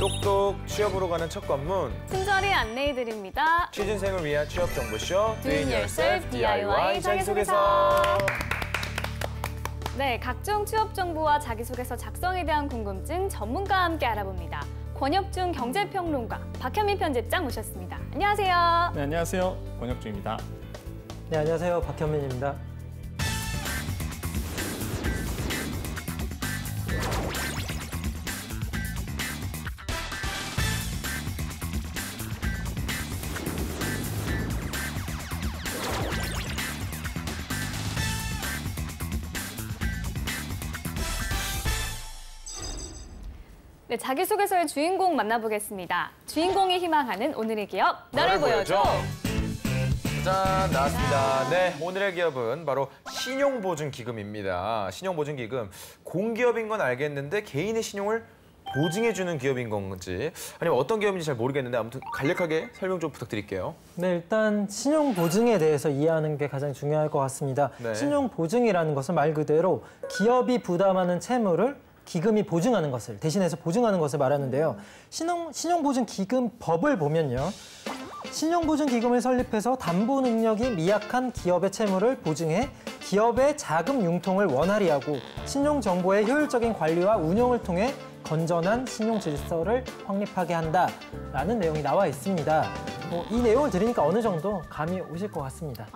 똑똑 취업으로 가는 첫 관문 친절히 안내해드립니다. 취준생을 위한 취업 정보쇼 Doing Yourself DIY 자기소개서. 네, 각종 취업 정보와 자기소개서 작성에 대한 궁금증 전문가와 함께 알아봅니다. 권혁중 경제평론가, 박현민 편집장 모셨습니다. 안녕하세요. 네, 안녕하세요. 권혁중입니다. 네, 안녕하세요. 박현민입니다. 네, 자기소개서의 주인공 만나보겠습니다. 주인공이 희망하는 오늘의 기업, 너를 보여줘. 짠, 나왔습니다. 네, 오늘의 기업은 바로 신용보증기금입니다. 신용보증기금, 공기업인 건 알겠는데 개인의 신용을 보증해주는 기업인 건지 아니면 어떤 기업인지 잘 모르겠는데 아무튼 간략하게 설명 좀 부탁드릴게요. 네, 일단 신용보증에 대해서 이해하는 게 가장 중요할 것 같습니다. 네. 신용보증이라는 것은 말 그대로 기업이 부담하는 채무를 기금이 보증하는 것을, 대신해서 보증하는 것을 말하는데요. 신용보증기금법을 보면요. 신용보증기금을 설립해서 담보 능력이 미약한 기업의 채무를 보증해 기업의 자금 융통을 원활히 하고 신용정보의 효율적인 관리와 운영을 통해 건전한 신용 질서를 확립하게 한다라는 내용이 나와 있습니다. 이 내용을 들으니까 어느 정도 감이 오실 것 같습니다.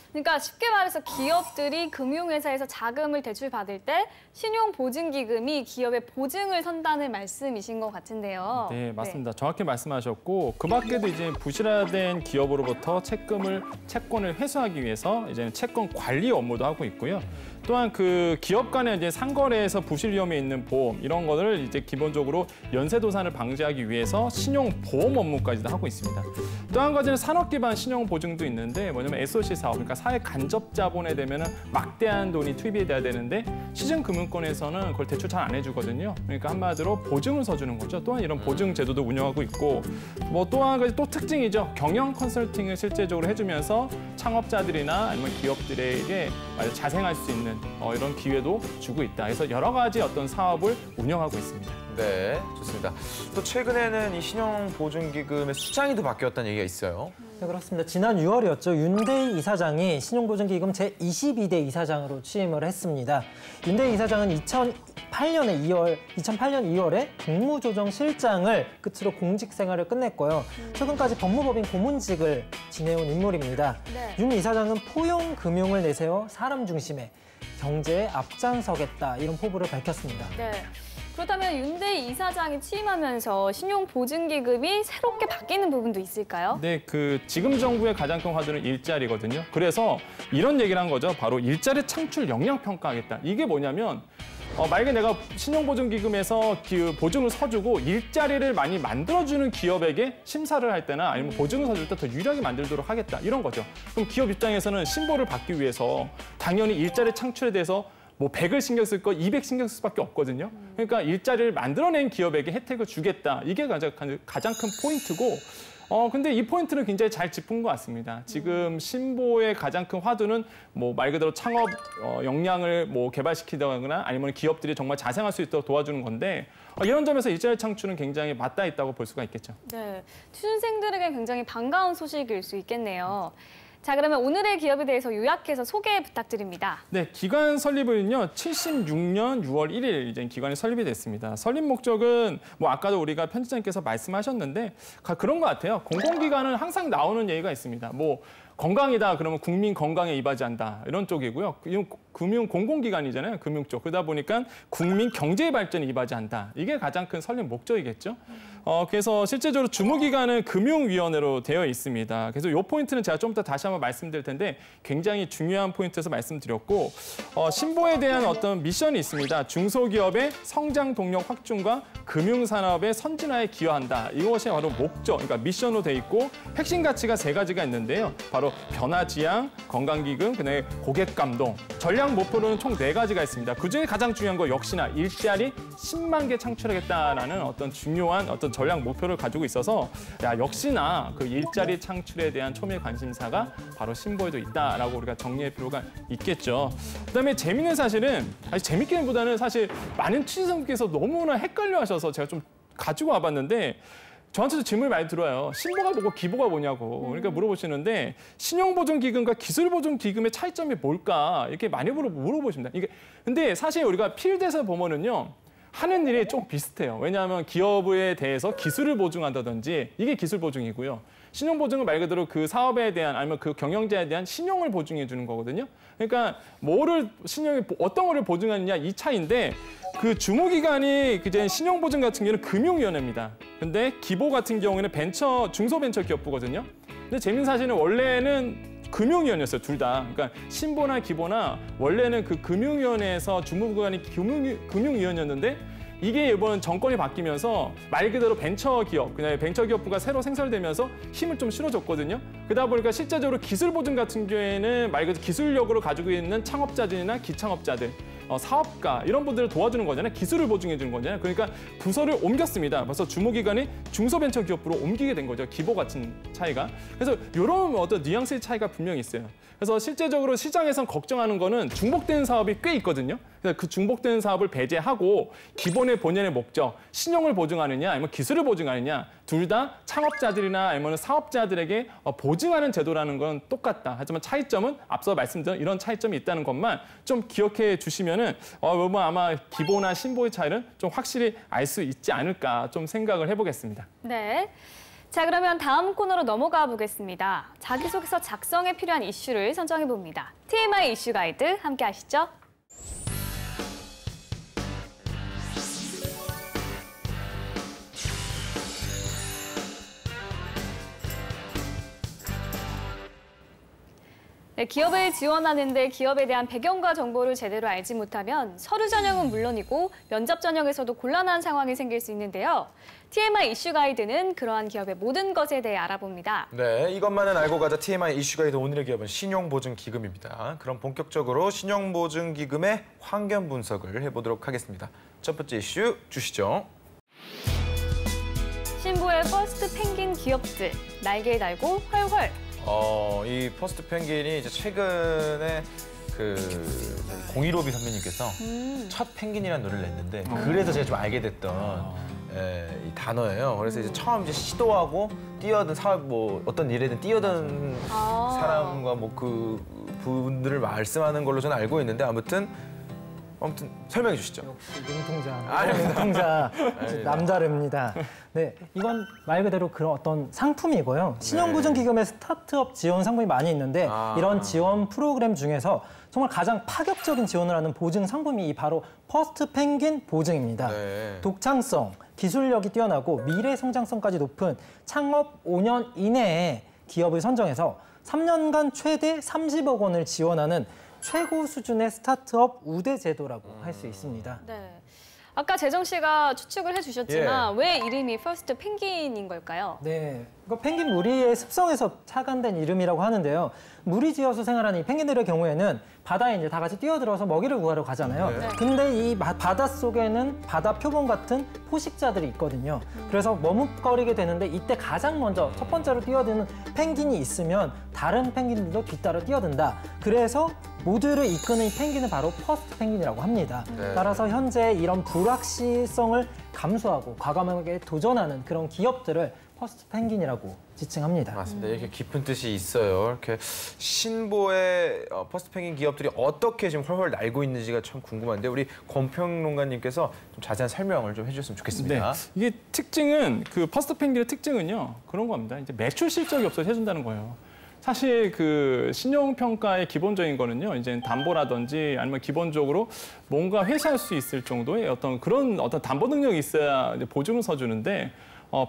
그러니까 쉽게 말해서 기업들이 금융회사에서 자금을 대출받을 때 신용보증기금이 기업의 보증을 선다는 말씀이신 것 같은데요. 네, 맞습니다. 정확히 말씀하셨고 그 밖에도 이제 부실화된 기업으로부터 채권을 회수하기 위해서 이제는 채권 관리 업무도 하고 있고요. 또한 그 기업 간의 이제 상거래에서 부실 위험이 있는 보험 이런 거를 이제 기본적으로 연쇄도산을 방지하기 위해서 신용보험 업무까지도 하고 있습니다. 또 한 가지는 산업 기반 신용 보증도 있는데 뭐냐면 SOC 사업, 그러니까 사회 간접 자본에 되면은 막대한 돈이 투입이 돼야 되는데 시중금융권에서는 그걸 대출 잘 안 해주거든요. 그러니까 한마디로 보증을 서주는 거죠. 또한 이런 보증 제도도 운영하고 있고 또 한 가지 또 특징이죠. 경영 컨설팅을 실제적으로 해주면서 창업자들이나 아니면 기업들에게 아주 자생할 수 있는 이런 기회도 주고 있다. 그래서 여러 가지 어떤 사업을 운영하고 있습니다. 네, 좋습니다. 또 최근에는 이 신용보증기금의 수장이 또 바뀌었다는 얘기가 있어요. 네, 그렇습니다. 지난 6월이었죠. 윤대희 이사장이 신용보증기금 제22대 이사장으로 취임을 했습니다. 윤대희 이사장은 2008년 2월에 국무조정실장을 끝으로 공직 생활을 끝냈고요. 최근까지 법무법인 고문직을 지내온 인물입니다. 네. 윤 이사장은 포용금융을 내세워 사람 중심의 경제에 앞장서겠다 이런 포부를 밝혔습니다. 네. 그렇다면 윤대희 이사장이 취임하면서 신용보증기금이 새롭게 바뀌는 부분도 있을까요? 네, 지금 정부의 가장 큰 화두는 일자리거든요. 그래서 이런 얘기를 한 거죠. 바로 일자리 창출 역량 평가하겠다. 이게 뭐냐면 만약에 내가 신용보증기금에서 보증을 서주고 일자리를 많이 만들어주는 기업에게 심사를 할 때나 아니면 보증을 서줄 때 더 유리하게 만들도록 하겠다. 이런 거죠. 그럼 기업 입장에서는 신보를 받기 위해서 당연히 일자리 창출에 대해서 100을 신경 쓸 거 200 신경 쓸 수밖에 없거든요. 그러니까 일자리를 만들어낸 기업에게 혜택을 주겠다. 이게 가장 큰 포인트고 근데 이 포인트는 굉장히 잘 짚은 것 같습니다. 지금 신보의 가장 큰 화두는 말 그대로 창업 역량을 개발시키거나 아니면 기업들이 정말 자생할 수 있도록 도와주는 건데 이런 점에서 일자리 창출은 굉장히 맞닿아 있다고 볼 수가 있겠죠. 네, 취준생들에게 굉장히 반가운 소식일 수 있겠네요. 자, 그러면 오늘의 기업에 대해서 요약해서 소개 부탁드립니다. 네, 기관 설립은요, 76년 6월 1일 이제 기관이 설립이 됐습니다. 설립 목적은 아까도 우리가 편집장님께서 말씀하셨는데 그런 것 같아요. 공공기관은 항상 나오는 얘기가 있습니다. 건강이다 그러면 국민 건강에 이바지한다 이런 쪽이고요. 금융 공공기관이잖아요. 금융 쪽. 그러다 보니까 국민 경제 발전에 이바지한다. 이게 가장 큰 설립 목적이겠죠. 그래서 실제적으로 주무기관은 금융위원회로 되어 있습니다. 그래서 이 포인트는 제가 좀 이따 다시 한번 말씀드릴 텐데 굉장히 중요한 포인트에서 말씀드렸고 신보에 대한 어떤 미션이 있습니다. 중소기업의 성장 동력 확충과 금융산업의 선진화에 기여한다. 이것이 바로 목적, 그러니까 미션으로 돼 있고 핵심 가치가 3가지가 있는데요. 바로 변화지향, 건강기금, 그다음에 고객감동, 전략 목표로는 총 4가지가 있습니다. 그중에 가장 중요한 거 역시나 일자리 10만 개 창출하겠다라는 어떤 중요한 어떤 전략 목표를 가지고 있어서 역시나 그 일자리 창출에 대한 초미의 관심사가 바로 신보에도 있다라고 우리가 정리할 필요가 있겠죠. 그다음에 재미있는 사실은 재밌기보다는 사실 많은 취준생분께서 너무나 헷갈려하셔서 제가 좀 가지고 와봤는데 저한테도 질문이 많이 들어요. 신보가 뭐고 기보가 뭐냐고. 그러니까 물어보시는데 신용보증기금과 기술보증기금의 차이점이 뭘까 이렇게 많이 물어보십니다. 이게 근데 사실 우리가 필드에서 보면은요. 하는 일이 좀 비슷해요. 왜냐하면 기업에 대해서 기술을 보증한다든지 이게 기술 보증이고요. 신용보증은 말 그대로 그 사업에 대한 아니면 그 경영자에 대한 신용을 보증해 주는 거거든요. 그러니까 어떤 거를 보증하느냐 이 차이인데 그 주무기관이 이제 신용보증 같은 경우는 금융위원회입니다. 근데 기보 같은 경우에는 중소벤처기업부거든요. 근데 재밌는 사실은 원래는 금융위원회였어요, 둘 다. 그러니까 신보나 기보나 원래는 그 금융위원회에서 주무기관이 금융위원회였는데 이게 이번 정권이 바뀌면서 말 그대로 벤처기업, 그냥 벤처기업부가 새로 생설되면서 힘을 좀 실어줬거든요. 그러다 보니까 실제적으로 기술보증 같은 경우에는 말 그대로 기술력으로 가지고 있는 창업자들이나 기창업자들, 사업가 이런 분들을 도와주는 거잖아요. 기술을 보증해 주는 거잖아요. 그러니까 부서를 옮겼습니다. 그래서 주무기관이 중소벤처기업부로 옮기게 된 거죠. 기보 같은 차이가. 그래서 이런 어떤 뉘앙스의 차이가 분명히 있어요. 그래서 실제적으로 시장에선 걱정하는 거는 중복되는 사업이 꽤 있거든요. 그래서 그 중복되는 사업을 배제하고 기본의 본연의 목적, 신용을 보증하느냐 아니면 기술을 보증하느냐 둘 다 창업자들이나 아니면 사업자들에게 보증하는 제도라는 건 똑같다. 하지만 차이점은 앞서 말씀드린 이런 차이점이 있다는 것만 좀 기억해 주시면은 아마 기보나 신보의 차이는 좀 확실히 알 수 있지 않을까 좀 생각을 해보겠습니다. 네. 자, 그러면 다음 코너로 넘어가 보겠습니다. 자기소개서 작성에 필요한 이슈를 선정해 봅니다. TMI 이슈 가이드 함께 하시죠. 네, 기업을 지원하는데 기업에 대한 배경과 정보를 제대로 알지 못하면 서류 전형은 물론이고 면접 전형에서도 곤란한 상황이 생길 수 있는데요. TMI 이슈 가이드는 그러한 기업의 모든 것에 대해 알아봅니다. 네, 이것만은 알고 가자 TMI 이슈 가이드 오늘의 기업은 신용보증기금입니다. 그럼 본격적으로 신용보증기금의 환경 분석을 해보도록 하겠습니다. 첫 번째 이슈 주시죠. 신보의 퍼스트 펭귄 기업들, 날개 달고 헐헐. 이 퍼스트 펭귄이 이제 최근에 그 015B 선배님께서 첫 펭귄이라는 노래를 냈는데 그래서 제가 좀 알게 됐던 이 단어예요. 그래서 이제 처음 이제 시도하고 뛰어든 어떤 일에든 뛰어든 사람과 그 분들을 말씀하는 걸로 저는 알고 있는데 아무튼 설명해 주시죠. 역시 능통자. 남다릅니다. 네, 이건 말 그대로 그런 어떤 상품이고요. 신용보증기금의 스타트업 지원 상품이 많이 있는데 이런 지원 프로그램 중에서 정말 가장 파격적인 지원을 하는 보증 상품이 바로 퍼스트 펭귄 보증입니다. 네. 독창성, 기술력이 뛰어나고 미래 성장성까지 높은 창업 5년 이내에 기업을 선정해서 3년간 최대 30억 원을 지원하는 최고 수준의 스타트업 우대 제도라고 할 수 있습니다. 네. 아까 재정 씨가 추측을 해주셨지만 왜 이름이 퍼스트 펭귄인 걸까요? 네, 이거 펭귄 무리의 습성에서 착안된 이름이라고 하는데요. 무리지어서 생활하는 이 펭귄들의 경우에는 바다에 이제 다 같이 뛰어들어서 먹이를 구하러 가잖아요. 네. 근데 이 바다 속에는 바다 표범 같은 포식자들이 있거든요. 그래서 머뭇거리게 되는데 이때 가장 먼저 첫 번째로 뛰어드는 펭귄이 있으면 다른 펭귄들도 뒤따라 뛰어든다. 그래서 모두를 이끄는 이 펭귄은 바로 퍼스트 펭귄이라고 합니다. 네. 따라서 현재 이런 불확실성을 감수하고 과감하게 도전하는 그런 기업들을 퍼스트 펭귄이라고 지칭합니다. 맞습니다. 이렇게 깊은 뜻이 있어요. 이렇게 신보의 퍼스트 펭귄 기업들이 어떻게 지금 훨훨 날고 있는지가 참 궁금한데 우리 권평론가님께서 좀 자세한 설명을 좀 해주셨으면 좋겠습니다. 네, 이게 특징은 그 퍼스트 펭귄의 특징은요 그런 겁니다. 이제 매출 실적이 없어서 해준다는 거예요. 사실 그 신용평가의 기본적인 거는요, 이제 담보라든지 아니면 기본적으로 뭔가 회수할 수 있을 정도의 어떤 담보 능력이 있어야 이제 보증을 서주는데,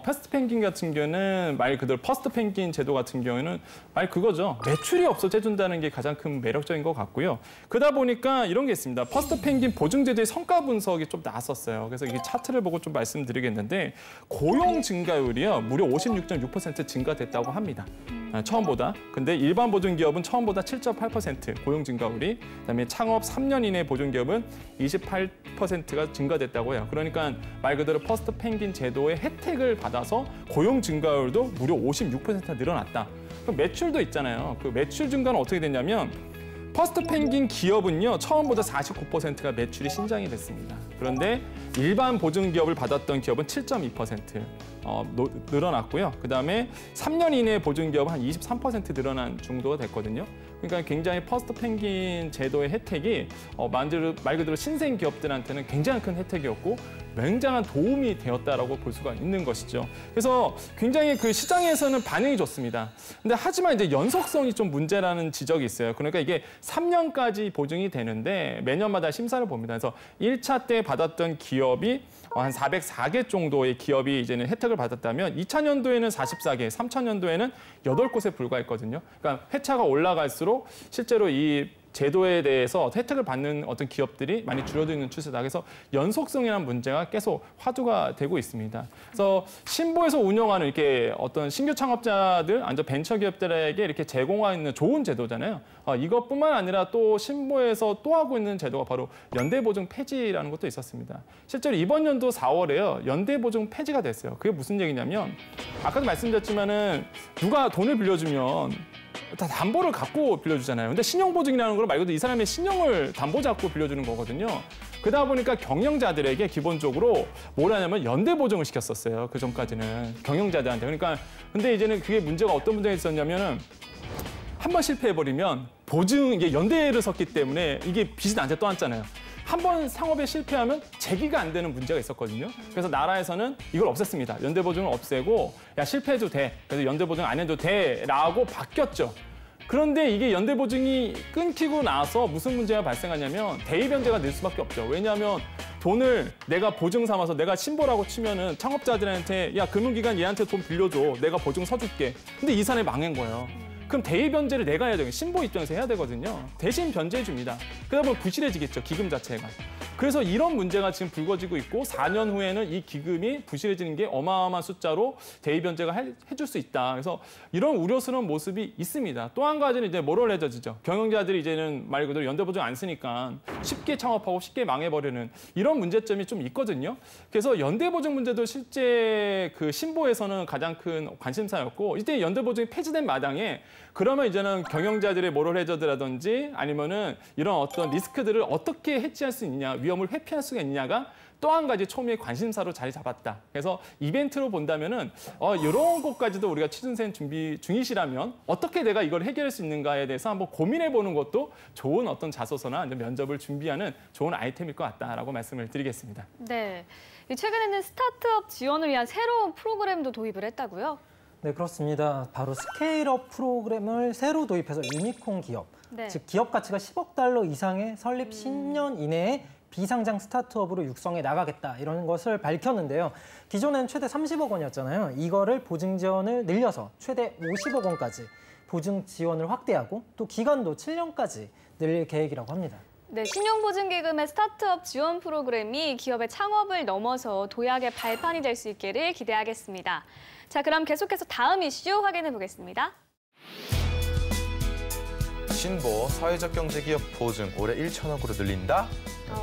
퍼스트 펭귄 같은 경우는 말 그대로 퍼스트 펭귄 제도 같은 경우에는 말 그거죠. 매출이 없어서 해준다는 게 가장 큰 매력적인 것 같고요. 그러다 보니까 이런 게 있습니다. 퍼스트 펭귄 보증 제도의 성과 분석이 좀 나왔었어요. 그래서 이 차트를 보고 좀 말씀드리겠는데 고용 증가율이요 무려 56.6% 증가됐다고 합니다. 처음보다. 근데 일반 보증 기업은 처음보다 7.8% 고용 증가율이, 그다음에 창업 3년 이내 보증 기업은 28%가 증가됐다고 해요. 그러니까 말 그대로 퍼스트 펭귄 제도의 혜택을 받아서 고용 증가율도 무려 56%나 늘어났다. 그럼 매출도 있잖아요. 그 매출 증가는 어떻게 됐냐면 퍼스트 펭귄 기업은요, 처음보다 49%가 매출이 신장이 됐습니다. 그런데 일반 보증 기업을 받았던 기업은 7.2% 늘어났고요. 그다음에 3년 이내 보증 기업은 한 23% 늘어난 정도가 됐거든요. 그러니까 굉장히 퍼스트 펭귄 제도의 혜택이 말 그대로 신생 기업들한테는 굉장히 큰 혜택이었고 굉장한 도움이 되었다라고 볼 수가 있는 것이죠. 그래서 굉장히 그 시장에서는 반응이 좋습니다. 근데 하지만 이제 연속성이 좀 문제라는 지적이 있어요. 그러니까 이게 3년까지 보증이 되는데 매년마다 심사를 봅니다. 그래서 1차 때 받았던 기업이 한 404개 정도의 기업이 이제는 혜택을 받았다면 2000년도에는 44개, 3000년도에는 8곳에 불과했거든요. 그러니까 회차가 올라갈수록 실제로 이 제도에 대해서 혜택을 받는 어떤 기업들이 많이 줄어드는 추세다. 그래서 연속성이라는 문제가 계속 화두가 되고 있습니다. 그래서 신보에서 운영하는 이렇게 어떤 신규 창업자들, 아니면 벤처 기업들에게 이렇게 제공하는 좋은 제도잖아요. 이것뿐만 아니라 또 신보에서 또 하고 있는 제도가 바로 연대보증 폐지라는 것도 있었습니다. 실제로 이번 연도 4월에요. 연대보증 폐지가 됐어요. 그게 무슨 얘기냐면 아까도 말씀드렸지만은 누가 돈을 빌려주면 다 담보를 갖고 빌려주잖아요. 근데 신용보증이라는 걸 말 그대로 이 사람의 신용을 담보 잡고 빌려주는 거거든요. 그러다 보니까 경영자들에게 기본적으로 뭘 하냐면 연대보증을 시켰었어요. 그 전까지는 경영자들한테. 그러니까 근데 이제는 그게 문제가 어떤 문제가 있었냐면은 한 번 실패해버리면 이게 연대를 섰기 때문에 이게 빚이 나한테 또 앉잖아요. 한 번 상업에 실패하면 재기가 안 되는 문제가 있었거든요. 그래서 나라에서는 이걸 없앴습니다. 연대보증을 없애고 야 실패해도 돼. 그래서 연대보증 안 해도 돼라고 바뀌었죠. 그런데 이게 연대보증이 끊기고 나서 무슨 문제가 발생하냐면 대입연대가 늘 수밖에 없죠. 왜냐하면 돈을 내가 보증 삼아서 내가 신보라고 치면은 창업자들한테 야 금융기관 얘한테 돈 빌려줘. 내가 보증 서줄게. 근데 이 사람이 망한 거예요. 그럼 대입 변제를 내가 해야 되거든요. 신보 입장에서 해야 되거든요. 대신 변제해 줍니다. 그러다 보면 부실해지겠죠, 기금 자체가. 그래서 이런 문제가 지금 불거지고 있고 4년 후에는 이 기금이 부실해지는 게 어마어마한 숫자로 대입 변제가 해줄 수 있다. 그래서 이런 우려스러운 모습이 있습니다. 또 한 가지는 이제 모럴 해저지죠. 경영자들이 이제는 말 그대로 연대보증 안 쓰니까 쉽게 창업하고 쉽게 망해버리는 이런 문제점이 좀 있거든요. 그래서 연대보증 문제도 실제 그 신보에서는 가장 큰 관심사였고 이때 연대보증이 폐지된 마당에 그러면 이제는 경영자들의 모럴 해저드라든지 아니면은 이런 어떤 리스크들을 어떻게 해치할 수 있느냐, 위험을 회피할 수가 있느냐가 또 한 가지 초미의 관심사로 자리 잡았다. 그래서 이벤트로 본다면은 이런 것까지도 우리가 취준생 준비 중이시라면 어떻게 내가 이걸 해결할 수 있는가에 대해서 한번 고민해 보는 것도 좋은 어떤 자소서나 면접을 준비하는 좋은 아이템일 것 같다라고 말씀을 드리겠습니다. 네, 최근에는 스타트업 지원을 위한 새로운 프로그램도 도입을 했다고요? 네, 그렇습니다. 바로 스케일업 프로그램을 새로 도입해서 유니콘 기업, 네. 즉 기업 가치가 10억 달러 이상의 설립 10년 이내에 비상장 스타트업으로 육성해 나가겠다 이런 것을 밝혔는데요. 기존에는 최대 30억 원이었잖아요. 이거를 보증 지원을 늘려서 최대 50억 원까지 보증 지원을 확대하고 또 기간도 7년까지 늘릴 계획이라고 합니다. 네, 신용보증기금의 스타트업 지원 프로그램이 기업의 창업을 넘어서 도약의 발판이 될 수 있기를 기대하겠습니다. 자, 그럼 계속해서 다음 이슈 확인해 보겠습니다. 신보 사회적 경제기업 보증 올해 1천억으로 늘린다?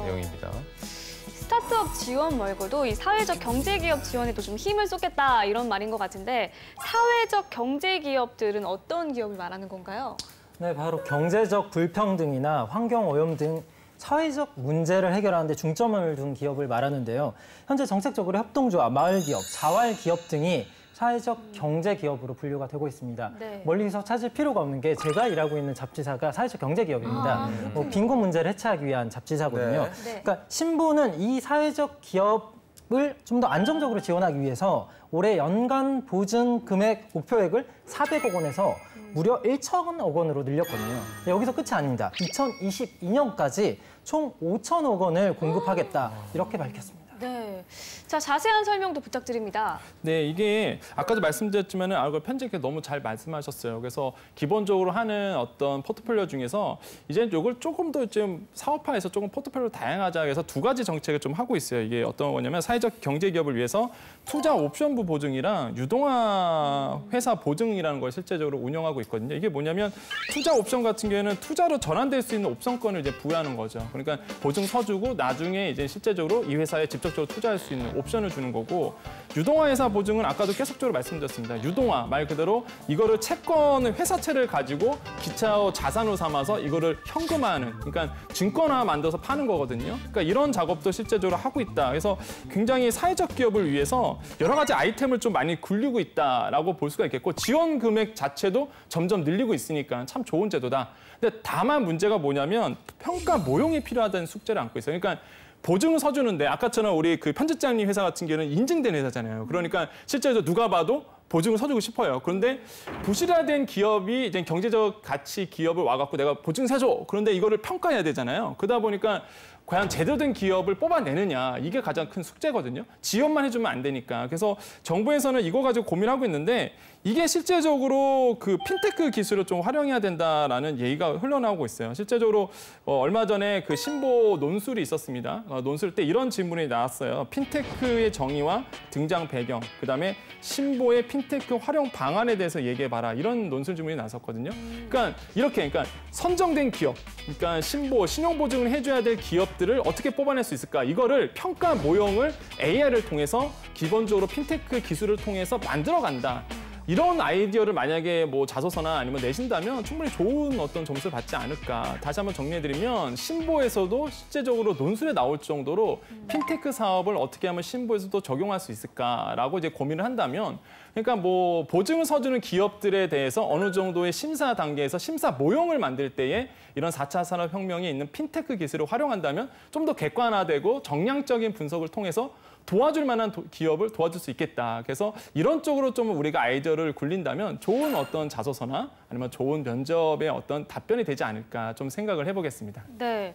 내용입니다. 스타트업 지원 말고도 이 사회적 경제기업 지원에도 좀 힘을 쏟겠다 이런 말인 것 같은데 사회적 경제기업들은 어떤 기업을 말하는 건가요? 네, 바로 경제적 불평등이나 환경오염 등 사회적 문제를 해결하는 데 중점을 둔 기업을 말하는데요. 현재 정책적으로 협동조합, 마을기업, 자활기업 등이 사회적 경제기업으로 분류가 되고 있습니다. 네. 멀리서 찾을 필요가 없는 게 제가 일하고 있는 잡지사가 사회적 경제기업입니다. 빈곤 문제를 해체하기 위한 잡지사거든요. 네. 그러니까 신보는 이 사회적 기업을 좀 더 안정적으로 지원하기 위해서 올해 연간 보증 금액 목표액을 400억 원에서 무려 1천억 원으로 늘렸거든요. 여기서 끝이 아닙니다. 2022년까지 총 5천억 원을 공급하겠다 이렇게 밝혔습니다. 네, 자 자세한 설명도 부탁드립니다. 네, 이게 아까도 말씀드렸지만은 이걸 편집해 너무 잘 말씀하셨어요. 그래서 기본적으로 하는 어떤 포트폴리오 중에서 이제 이걸 조금 더 좀 사업화해서 조금 포트폴리오 다양하자 해서 두 가지 정책을 좀 하고 있어요. 이게 어떤 거냐면 사회적 경제 기업을 위해서 투자 옵션부 보증이랑 유동화 회사 보증이라는 걸 실제적으로 운영하고 있거든요. 이게 뭐냐면 투자 옵션 같은 경우에는 투자로 전환될 수 있는 옵션권을 이제 부여하는 거죠. 그러니까 보증 서주고 나중에 이제 실제적으로 이 회사에 직접 본격적으로 투자할 수 있는 옵션을 주는 거고 유동화 회사 보증은 아까도 계속적으로 말씀드렸습니다. 유동화 말 그대로 이거를 채권을 회사채를 가지고 기차 자산으로 삼아서 이거를 현금화하는 그러니까 증권화 만들어서 파는 거거든요. 그러니까 이런 작업도 실제적으로 하고 있다. 그래서 굉장히 사회적 기업을 위해서 여러 가지 아이템을 좀 많이 굴리고 있다라고 볼 수가 있겠고 지원 금액 자체도 점점 늘리고 있으니까 참 좋은 제도다. 근데 다만 문제가 뭐냐면 평가 모형이 필요하다는 숙제를 안고 있어요. 그러니까 보증을 서주는데 아까처럼 우리 그 편집장님 회사 같은 경우는 인증된 회사잖아요. 그러니까 실제로 누가 봐도 보증을 서주고 싶어요. 그런데 부실화된 기업이 이제 경제적 가치 기업을 와갖고 내가 보증 세줘. 그런데 이거를 평가해야 되잖아요. 그러다 보니까 과연 제대로 된 기업을 뽑아내느냐 이게 가장 큰 숙제거든요. 지원만 해주면 안 되니까. 그래서 정부에서는 이거 가지고 고민하고 있는데 이게 실제적으로 그 핀테크 기술을 좀 활용해야 된다라는 얘기가 흘러나오고 있어요. 실제적으로 얼마 전에 그 신보 논술이 있었습니다. 논술 때 이런 질문이 나왔어요. 핀테크의 정의와 등장 배경, 그다음에 신보의 핀테크 활용 방안에 대해서 얘기해봐라. 이런 논술 질문이 나왔었거든요. 그러니까 이렇게 그러니까 선정된 기업, 그러니까 신보, 신용보증을 해줘야 될 기업들을 어떻게 뽑아낼 수 있을까? 이거를 평가 모형을 AI를 통해서 기본적으로 핀테크 기술을 통해서 만들어간다. 이런 아이디어를 만약에 뭐 자소서나 아니면 내신다면 충분히 좋은 어떤 점수를 받지 않을까. 다시 한번 정리해드리면 신보에서도 실제적으로 논술에 나올 정도로 핀테크 사업을 어떻게 하면 신보에서도 적용할 수 있을까라고 이제 고민을 한다면 그러니까 뭐 보증을 서주는 기업들에 대해서 어느 정도의 심사 단계에서 심사 모형을 만들 때에 이런 4차 산업혁명에 있는 핀테크 기술을 활용한다면 좀 더 객관화되고 정량적인 분석을 통해서 도와줄 만한 기업을 도와줄 수 있겠다. 그래서 이런 쪽으로 좀 우리가 아이디어를 굴린다면 좋은 어떤 자소서나 아니면 좋은 면접의 어떤 답변이 되지 않을까 좀 생각을 해보겠습니다. 네.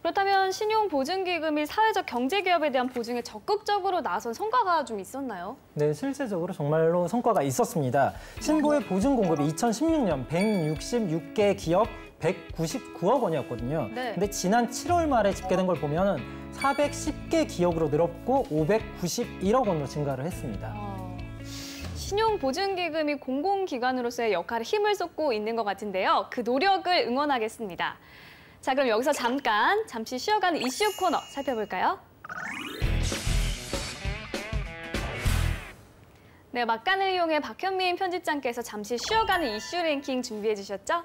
그렇다면 신용보증기금이 사회적 경제기업에 대한 보증에 적극적으로 나선 성과가 좀 있었나요? 네, 실제적으로 정말로 성과가 있었습니다. 신보의 보증 공급이 2016년 166개 기업 199억 원이었거든요. 네. 근데 지난 7월 말에 집계된 걸 보면 410개 기업으로 늘었고 591억 원으로 증가를 했습니다. 신용보증기금이 공공기관으로서의 역할에 힘을 쏟고 있는 것 같은데요. 그 노력을 응원하겠습니다. 자, 그럼 여기서 잠시 쉬어가는 이슈 코너 살펴볼까요? 네, 막간을 이용해 박현민 편집장께서 잠시 쉬어가는 이슈 랭킹 준비해 주셨죠?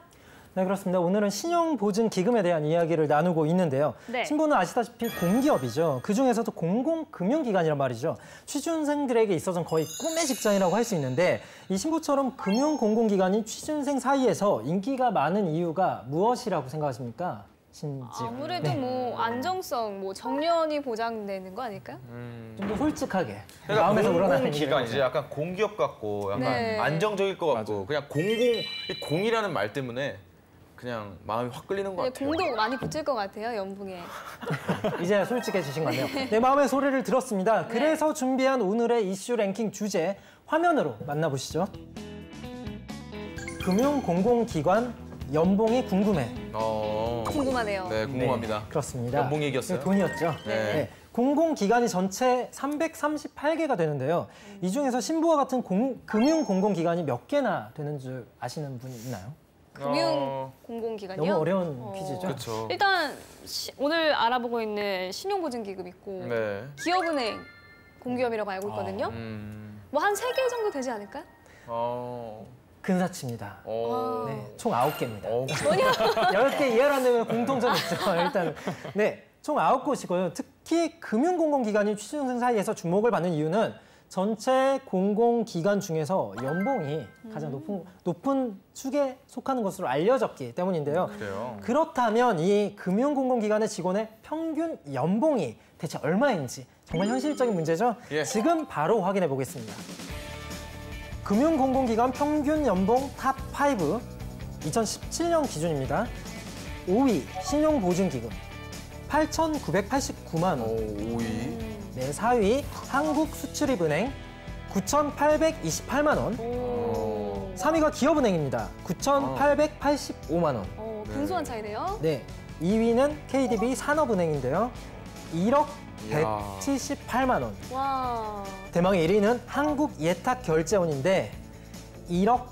네, 그렇습니다. 오늘은 신용보증기금에 대한 이야기를 나누고 있는데요. 네. 신보는 아시다시피 공기업이죠. 그중에서도 공공금융기관이란 말이죠. 취준생들에게 있어서는 거의 꿈의 직장이라고 할 수 있는데 이 신보처럼 금융공공기관이 취준생 사이에서 인기가 많은 이유가 무엇이라고 생각하십니까? 신지우. 아무래도 뭐 안정성, 뭐 정년이 보장되는 거 아닐까요? 좀 더 솔직하게 그러니까 마음에서 우러나는 공공기관 얘기를 이제 약간 공기업 같고 약간 네. 안정적일 것 같고 그냥 이 공이라는 말 때문에 그냥 마음이 확 끌리는 것 네, 같아요. 공도 많이 붙을 것 같아요, 연봉에. 이제 솔직해지신 것 같네요. 내 마음의 소리를 들었습니다. 그래서 준비한 오늘의 이슈 랭킹 주제 화면으로 만나보시죠. 금융공공기관 연봉이 궁금해. 궁금하네요. 네, 궁금합니다. 네, 그렇습니다. 연봉 얘기였어요? 네, 돈이었죠. 네. 공공기관이 전체 338개가 되는데요. 이 중에서 신보와 같은 금융공공기관이 몇 개나 되는 줄 아시는 분이 있나요? 금융공공기관이요? 너무 어려운 퀴즈죠. 그렇죠. 일단 오늘 알아보고 있는 신용보증기금 있고 네. 기업은행 공기업이라고 알고 있거든요. 뭐 한 3개 정도 되지 않을까요? 근사치입니다. 네, 총 9개입니다. 뭐냐? 10개 이하로 안 되면 공통점이 있죠. 일단 네, 총 9곳이고요. 특히 금융공공기관이 취준생 사이에서 주목을 받는 이유는 전체 공공기관 중에서 연봉이 가장 높은 축에 속하는 것으로 알려졌기 때문인데요. 그래요. 그렇다면 이 금융공공기관의 직원의 평균 연봉이 대체 얼마인지 정말 현실적인 문제죠. 예. 지금 바로 확인해 보겠습니다. 금융공공기관 평균 연봉 탑5 2017년 기준입니다. 5위 신용보증기금 8,989만 원. 5위. 네, 4위 한국수출입은행 9,828만 원. 3위가 기업은행입니다. 9,885만 원. 근소한 차이네요. 네, 2위는 KDB 산업은행인데요. 1억 이야. 178만 원. 와. 대망의 1위는 한국예탁결제원인데 1억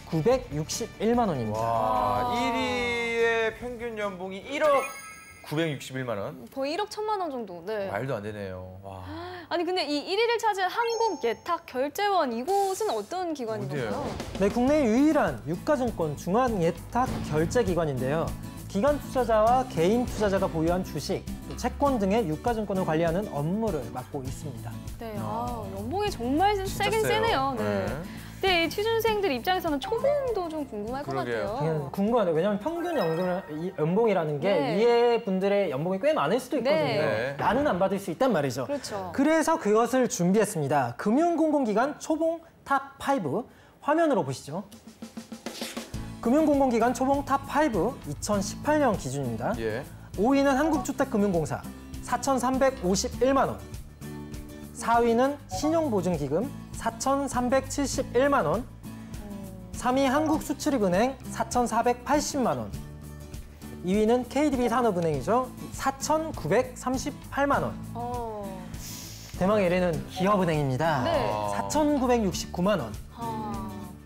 961만 원입니다. 와, 1위의 평균 연봉이 1억 961만 원. 거의 1억 1천만 원 정도. 네. 말도 안 되네요. 와. 아니 근데 이 1위를 차지한 한국예탁결제원 이곳은 어떤 기관인 어디예요? 건가요? 네, 국내 유일한 유가증권 중앙예탁 결제기관인데요. 기관 투자자와 개인 투자자가 보유한 주식, 또 채권 등의 유가증권을 관리하는 업무를 맡고 있습니다. 네, 연봉이 정말 세긴 세요. 세네요. 네. 네. 근데 이 취준생들 입장에서는 초봉도 좀 궁금할 것 그러게요. 같아요. 당연히 궁금하네요. 왜냐하면 평균 연봉이라는 게 네. 위에 분들의 연봉이 꽤 많을 수도 있거든요. 네. 나는 안 받을 수 있단 말이죠. 그렇죠. 그래서 그것을 준비했습니다. 금융공공기관 초봉 탑5 화면으로 보시죠. 금융공공기관 초봉 탑5 2018년 기준입니다. 예. 5위는 한국주택금융공사 4,351만 원. 4위는 신용보증기금 4,371만 원. 3위 한국수출입은행 4,480만 원. 2위는 KDB 산업은행이죠. 4,938만 원. 대망의 1위는 기업은행입니다. 네. 4,969만 원.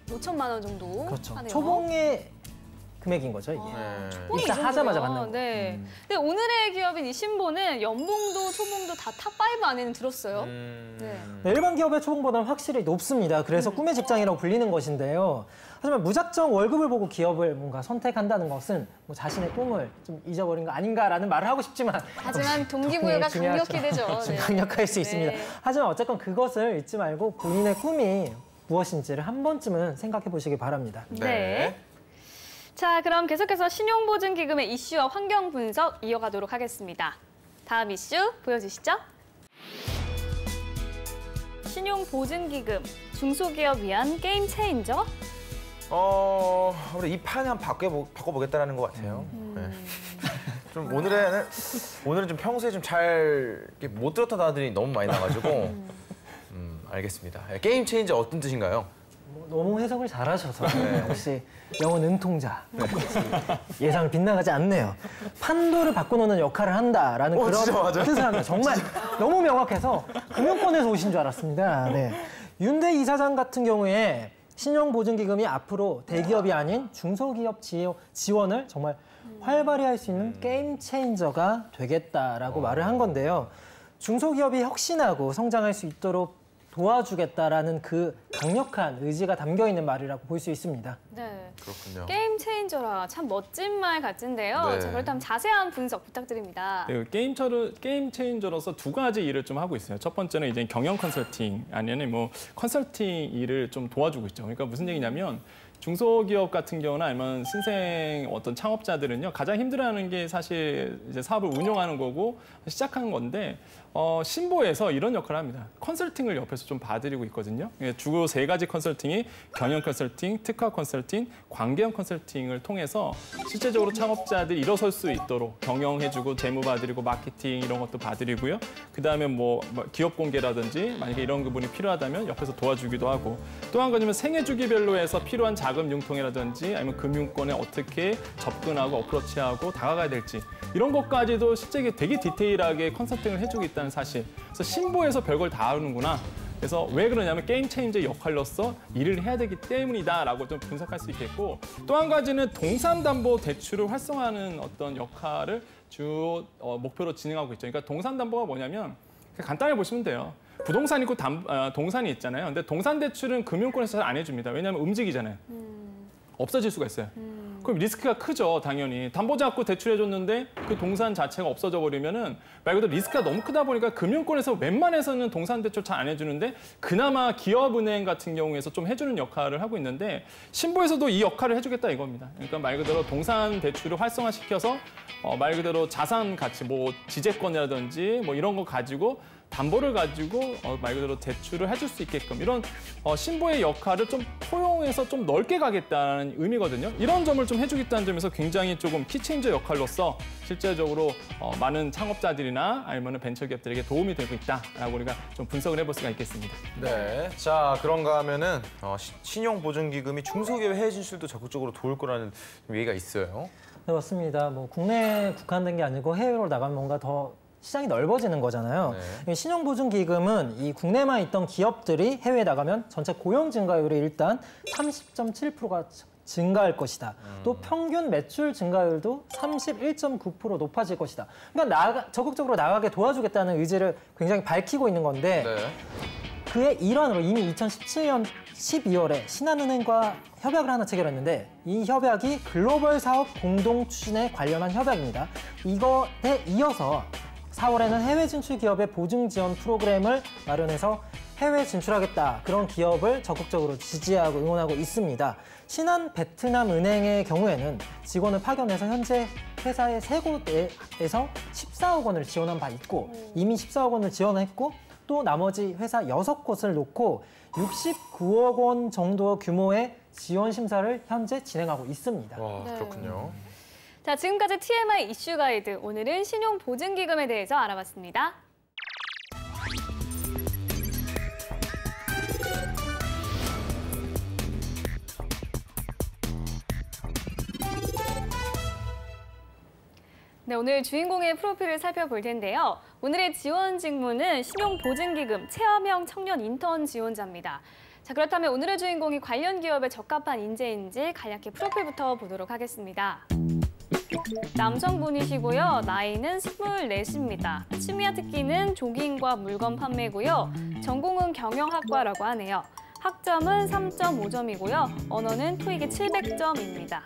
5천만 원 정도 그렇죠. 하네요. 초봉의 금액인 거죠, 이게. 네. 초봉이 이 입사하자마자 정도면, 받는 거. 네. 근데 오늘의 기업인 이 신보는 연봉도 초봉도 다 탑5 안에는 들었어요. 네. 네, 일반 기업의 초봉보다는 확실히 높습니다. 그래서 꿈의 직장이라고 불리는 것인데요. 하지만 무작정 월급을 보고 기업을 뭔가 선택한다는 것은 뭐 자신의 꿈을 좀 잊어버린 거 아닌가라는 말을 하고 싶지만 하지만 동기부여가 중요하죠. 강력히 되죠. 네. 강력할 수 네. 있습니다. 하지만 어쨌건 그것을 잊지 말고 본인의 꿈이 무엇인지를 한 번쯤은 생각해 보시기 바랍니다. 네. 자, 그럼 계속해서 신용보증기금의 이슈와 환경 분석 이어가도록 하겠습니다. 다음 이슈 보여주시죠. 신용보증기금, 중소기업 위한 게임 체인저? 우리 이 판을 한번 바꿔보겠다라는 것 같아요. 네. 좀 오늘은 좀 평소에 좀 잘 못 들었던 단어들이 너무 많이 나가지고 알겠습니다. 게임 체인저 어떤 뜻인가요? 너무 해석을 잘하셔서 역시 영어 능통자. 예상을 빗나가지 않네요. 판도를 바꿔놓는 역할을 한다라는 그런 진짜 맞아요. 뜻을 합니다. 정말 너무 명확해서 금융권에서 오신 줄 알았습니다. 네. 윤대 이사장 같은 경우에 신용보증기금이 앞으로 대기업이 아닌 중소기업 지원을 정말 활발히 할 수 있는 게임 체인저가 되겠다라고 말을 한 건데요. 중소기업이 혁신하고 성장할 수 있도록 도와주겠다라는 그 강력한 의지가 담겨 있는 말이라고 볼 수 있습니다. 네. 그렇군요. 게임 체인저라 참 멋진 말 같은데요. 네. 자, 그렇다면 자세한 분석 부탁드립니다. 네, 게임 체인저로서 두 가지 일을 좀 하고 있어요. 첫 번째는 이제 경영 컨설팅 아니면 뭐 컨설팅 일을 좀 도와주고 있죠. 그러니까 무슨 얘기냐면 중소기업 같은 경우나 아니면 신생 어떤 창업자들은요 가장 힘들어하는 게 사실 이제 사업을 운영하는 거고 시작하는 건데 신보에서 이런 역할을 합니다. 컨설팅을 옆에서 좀 봐드리고 있거든요. 주로 세 가지 컨설팅이 경영 컨설팅, 특화 컨설팅, 관계형 컨설팅을 통해서 실제적으로 창업자들이 일어설 수 있도록 경영해주고 재무 봐드리고 마케팅 이런 것도 봐드리고요. 그다음에 뭐 기업 공개라든지 만약에 이런 부분이 필요하다면 옆에서 도와주기도 하고 또 한 가지는 생애 주기별로 해서 필요한 자금 융통이라든지 아니면 금융권에 어떻게 접근하고 어프로치하고 다가가야 될지 이런 것까지도 실제 되게 디테일하게 컨설팅을 해주고 있다는 사실. 그래서 신보에서 별걸 다 하는구나. 그래서 왜 그러냐면 게임 체인저 역할로서 일을 해야 되기 때문이다라고 좀 분석할 수 있겠고 또 한 가지는 동산담보대출을 활성화하는 어떤 역할을 주 목표로 진행하고 있죠. 그러니까 동산담보가 뭐냐면 간단히 보시면 돼요. 부동산 있고 동산이 있잖아요. 근데 동산 대출은 금융권에서 잘 안 해줍니다. 왜냐하면 움직이잖아요. 없어질 수가 있어요. 그럼 리스크가 크죠, 당연히. 담보 잡고 대출해줬는데 그 동산 자체가 없어져 버리면은 말 그대로 리스크가 너무 크다 보니까 금융권에서 웬만해서는 동산 대출 잘 안 해주는데 그나마 기업은행 같은 경우에서 좀 해주는 역할을 하고 있는데 신보에서도 이 역할을 해주겠다 이겁니다. 그러니까 말 그대로 동산 대출을 활성화시켜서 말 그대로 자산 가치, 뭐 지재권이라든지 뭐 이런 거 가지고 담보를 가지고 말 그대로 대출을 해줄 수 있게끔 이런 신보의 역할을 좀 포용해서 좀 넓게 가겠다는 의미거든요. 이런 점을 좀 해주겠다는 점에서 굉장히 조금 키체인저 역할로서 실제적으로 많은 창업자들이나 아니면 벤처기업들에게 도움이 되고 있다라고 우리가 좀 분석을 해볼 수가 있겠습니다. 네. 자, 그런가 하면은 신용보증기금이 중소기업의 해외 진출도 적극적으로 도울 거라는 얘기가 있어요. 네, 맞습니다. 뭐 국내에 국한된 게 아니고 해외로 나가면 뭔가 더 시장이 넓어지는 거잖아요. 네. 신용보증기금은 이 국내만 있던 기업들이 해외에 나가면 전체 고용 증가율이 일단 30.7%가 증가할 것이다. 또 평균 매출 증가율도 31.9% 높아질 것이다. 그러니까 적극적으로 나가게 도와주겠다는 의지를 굉장히 밝히고 있는 건데 네. 그의 일환으로 이미 2017년 12월에 신한은행과 협약을 하나 체결했는데 이 협약이 글로벌 사업 공동 추진에 관련한 협약입니다. 이것에 이어서 4월에는 해외 진출 기업의 보증 지원 프로그램을 마련해서 해외 진출하겠다. 그런 기업을 적극적으로 지지하고 응원하고 있습니다. 신한 베트남 은행의 경우에는 직원을 파견해서 현재 회사의 3곳에서 14억 원을 지원한 바 있고 이미 14억 원을 지원했고 또 나머지 회사 6곳을 놓고 69억 원 정도 규모의 지원 심사를 현재 진행하고 있습니다. 와, 네. 그렇군요. 자, 지금까지 TMI 이슈 가이드. 오늘은 신용보증기금에 대해서 알아봤습니다. 네, 오늘 주인공의 프로필을 살펴볼 텐데요. 오늘의 지원 직무는 신용보증기금 체험형 청년 인턴 지원자입니다. 자, 그렇다면 오늘의 주인공이 관련 기업에 적합한 인재인지 간략히 프로필부터 보도록 하겠습니다. 남성분이시고요. 나이는 24입니다. 취미와 특기는 조깅과 물건 판매고요. 전공은 경영학과라고 하네요. 학점은 3.5점이고요. 언어는 토익이 700점입니다.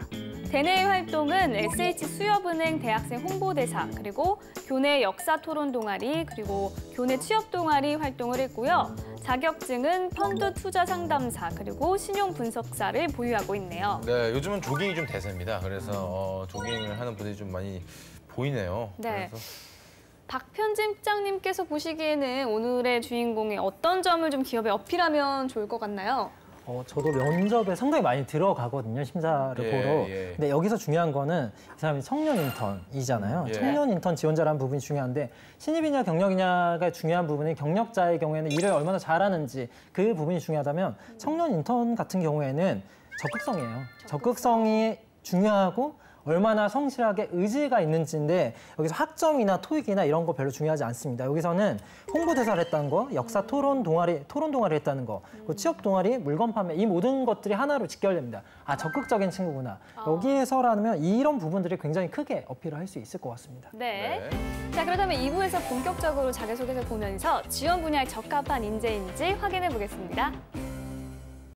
대내 활동은 SH 수협은행 대학생 홍보대사, 그리고 교내 역사 토론 동아리, 그리고 교내 취업 동아리 활동을 했고요. 자격증은 펀드 투자 상담사, 그리고 신용 분석사를 보유하고 있네요. 네, 요즘은 조깅이 좀 대세입니다. 그래서 조깅을 하는 분들이 좀 많이 보이네요. 네. 그래서 박 편집장님께서 보시기에는 오늘의 주인공이 어떤 점을 좀 기업에 어필하면 좋을 것 같나요? 저도 면접에 상당히 많이 들어가거든요, 심사를 예, 보러. 예. 근데 여기서 중요한 거는 이 사람이 청년 인턴이잖아요. 예. 청년 인턴 지원자라는 부분이 중요한데 신입이냐 경력이냐가 중요한 부분은 경력자의 경우에는 일을 얼마나 잘하는지 그 부분이 중요하다면 청년 인턴 같은 경우에는 적극성이에요. 적극성이 중요하고 얼마나 성실하게 의지가 있는지인데 여기서 학점이나 토익이나 이런 거 별로 중요하지 않습니다. 여기서는 홍보대사를 했다는 거, 역사 토론 동아리 했다는 거, 그리고 취업 동아리, 물건 판매 이 모든 것들이 하나로 직결됩니다. 아, 적극적인 친구구나. 여기에서라면 이런 부분들이 굉장히 크게 어필을 할 수 있을 것 같습니다. 네. 네. 자, 그렇다면 2부에서 본격적으로 자기소개서 보면서 지원 분야에 적합한 인재인지 확인해 보겠습니다.